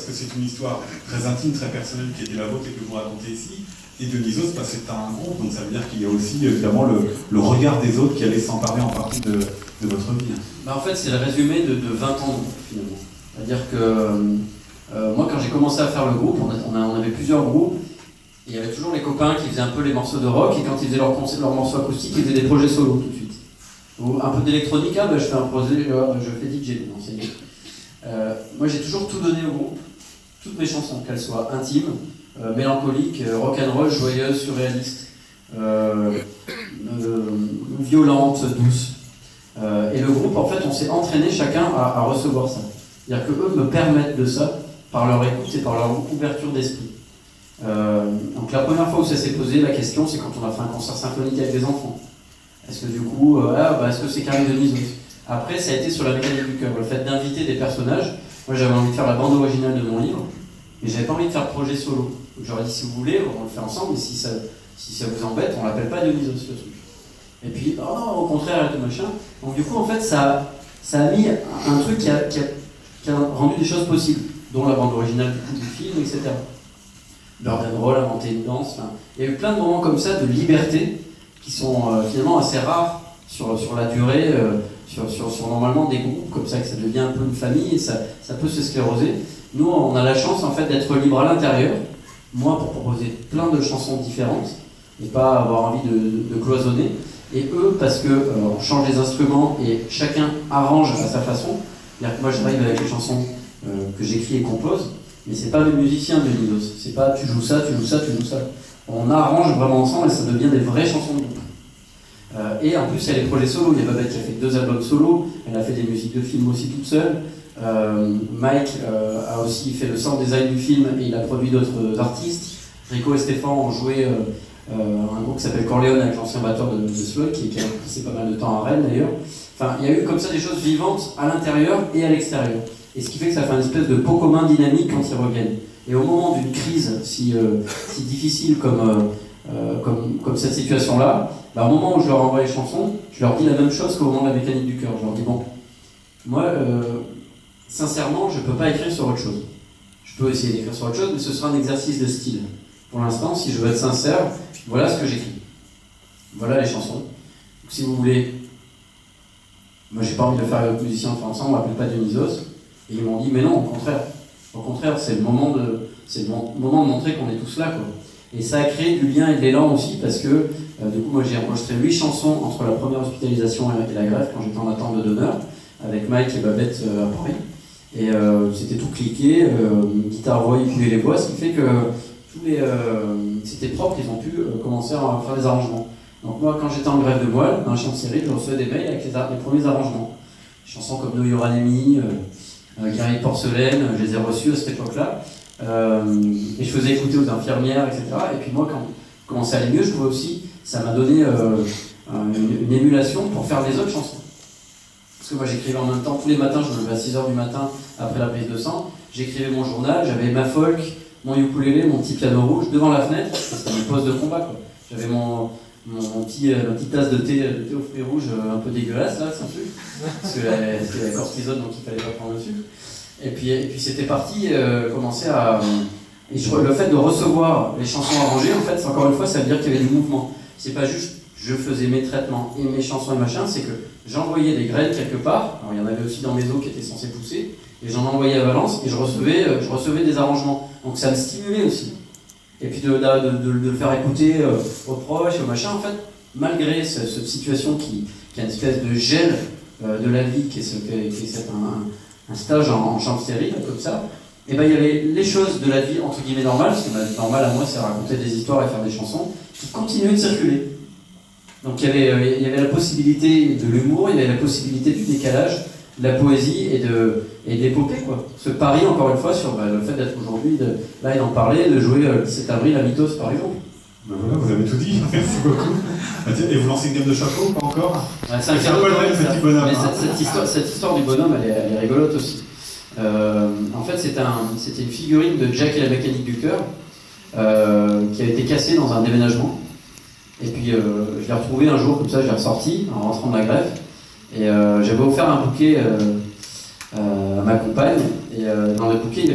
parce que c'est une histoire très intime, très personnelle qui était la vôtre et que vous racontez ici, et Dionysos parce que c'est un groupe, donc ça veut dire qu'il y a aussi évidemment le regard des autres qui allait s'emparer en partie de votre vie. Bah en fait, c'est le résumé de 20 ans de groupe, finalement. C'est-à-dire que moi, quand j'ai commencé à faire le groupe, on avait plusieurs groupes. Il y avait toujours les copains qui faisaient un peu les morceaux de rock, et quand ils faisaient leurs morceaux acoustiques, ils faisaient des projets solo tout de suite. Ou un peu d'électronica, bah, je fais un projet, je fais DJ. Moi j'ai toujours tout donné au groupe, toutes mes chansons, qu'elles soient intimes, mélancoliques, rock'n'roll, joyeuses, surréalistes, violentes, douces. Et le groupe, en fait, on s'est entraîné chacun à recevoir ça. C'est-à-dire qu'eux me permettent de ça par leur écoute et par leur ouverture d'esprit. Donc la première fois où ça s'est posé, la question, c'est quand on a fait un concert symphonique avec des enfants. Est-ce que du coup, est-ce que c'est Carré Dionysos? Après, ça a été sur la mécanique du cœur, le fait d'inviter des personnages. Moi, j'avais envie de faire la bande originale de mon livre, mais j'avais pas envie de faire de projet solo. Donc j'aurais dit, si vous voulez, on le fait ensemble, mais si ça vous embête, on l'appelle pas Dionysos, le truc. Et puis, oh non, au contraire, et tout machin. Donc du coup, en fait, ça a mis un truc qui a rendu des choses possibles, dont la bande originale du film, etc. Bird and Roll, inventer une danse. Enfin, il y a eu plein de moments comme ça de liberté qui sont finalement assez rares sur la durée, sur normalement des groupes comme ça, que ça devient un peu une famille et ça peut se scléroser. Nous, on a la chance en fait d'être libre à l'intérieur, moi pour proposer plein de chansons différentes et pas avoir envie de cloisonner, et eux parce que on change les instruments et chacun arrange à sa façon. C'est-à-dire que moi j'arrive avec les chansons que j'écris et compose, mais c'est pas le musicien de Dionysos, c'est pas tu joues ça, tu joues ça, tu joues ça. On arrange vraiment ensemble et ça devient des vraies chansons de groupe. Et en plus, il y a les projets solo. Il y a Babette qui a fait 2 albums solo, elle a fait des musiques de film aussi toute seule. Mike a aussi fait le sound design du film et il a produit d'autres artistes. Rico et Stéphane ont joué un groupe qui s'appelle Corleone avec l'ancien batteur de Slug qui a passé pas mal de temps à Rennes d'ailleurs. Enfin, il y a eu comme ça des choses vivantes à l'intérieur et à l'extérieur. Et ce qui fait que ça fait une espèce de pot commun dynamique quand ils reviennent. Et au moment d'une crise si difficile comme cette situation-là, bah, au moment où je leur envoie les chansons, je leur dis la même chose qu'au moment de la mécanique du cœur. Je leur dis, bon, moi, sincèrement, je ne peux pas écrire sur autre chose. Je peux essayer d'écrire sur autre chose, mais ce sera un exercice de style. Pour l'instant, si je veux être sincère, voilà ce que j'écris. Voilà les chansons. Donc, si vous voulez, moi, j'ai pas envie de faire avec d'autres musiciens, enfin, ensemble, on m'appelle pas Dionysos. Et ils m'ont dit, mais non, au contraire. Au contraire, c'est le moment de montrer qu'on est tous là, quoi. Et ça a créé du lien et de l'élan aussi, parce que du coup, moi j'ai enregistré 8 chansons entre la première hospitalisation et la greffe, quand j'étais en attente de donneur, avec Mike et Babette à Paris. Et c'était tout cliqué, guitare, voix, ils les voix, ce qui fait que c'était propre, ils ont pu commencer à faire des arrangements. Donc moi, quand j'étais en greffe de moelle, dans la chambre série, je recevais des mails avec les premiers arrangements. Des chansons comme No Your Enemy, Guerrier de Porcelaine, je les ai reçus à cette époque-là. Et je faisais écouter aux infirmières, etc. Et puis moi, quand je commençais à aller mieux, je trouvais aussi, ça m'a donné une émulation pour faire les autres chansons. Parce que moi j'écrivais en même temps, tous les matins, je me levais à 6h du matin après la prise de sang, j'écrivais mon journal, j'avais ma folk, mon ukulélé, mon petit piano rouge devant la fenêtre, c'était mon poste de combat, quoi. J'avais ma petite tasse de thé au fruits rouges un peu dégueulasse, là, sans sucre, parce que c'était la cortisone, donc il fallait pas prendre le sucre. Et puis c'était parti, commencer à... Et le fait de recevoir les chansons arrangées, en fait, encore une fois, ça veut dire qu'il y avait du mouvement. C'est pas juste je faisais mes traitements et mes chansons et machin, c'est que j'envoyais des graines quelque part. Alors il y en avait aussi dans mes os qui étaient censés pousser, et j'en envoyais à Valence et je recevais des arrangements. Donc ça me stimulait aussi. Et puis de le faire écouter aux proches, aux machins, en fait, malgré cette situation qui a une espèce de gel de la vie, qui est un stage en chambre stérile, comme ça, et ben il y avait les choses de la vie entre guillemets normales, parce que ma vie normale à moi c'est raconter des histoires et faire des chansons, qui continuaient de circuler. Donc il y avait la possibilité de l'humour, il y avait la possibilité du décalage, de la poésie et de l'épopée, quoi. Ce pari, encore une fois, sur le fait d'être aujourd'hui, là et d'en parler, de jouer le 17 avril à Mythos par exemple. Ben voilà, vous avez tout dit, merci beaucoup. Et vous lancez une gamme de chapeaux, pas encore? C'est un peu le petit bonhomme. Mais cette histoire du bonhomme, elle est rigolote aussi. En fait, c'était une figurine de Jack et la mécanique du cœur qui a été cassée dans un déménagement. Et puis je l'ai retrouvé un jour, comme ça, je l'ai ressorti en rentrant de la greffe. Et j'avais offert un bouquet à ma compagne. Et dans le bouquet, il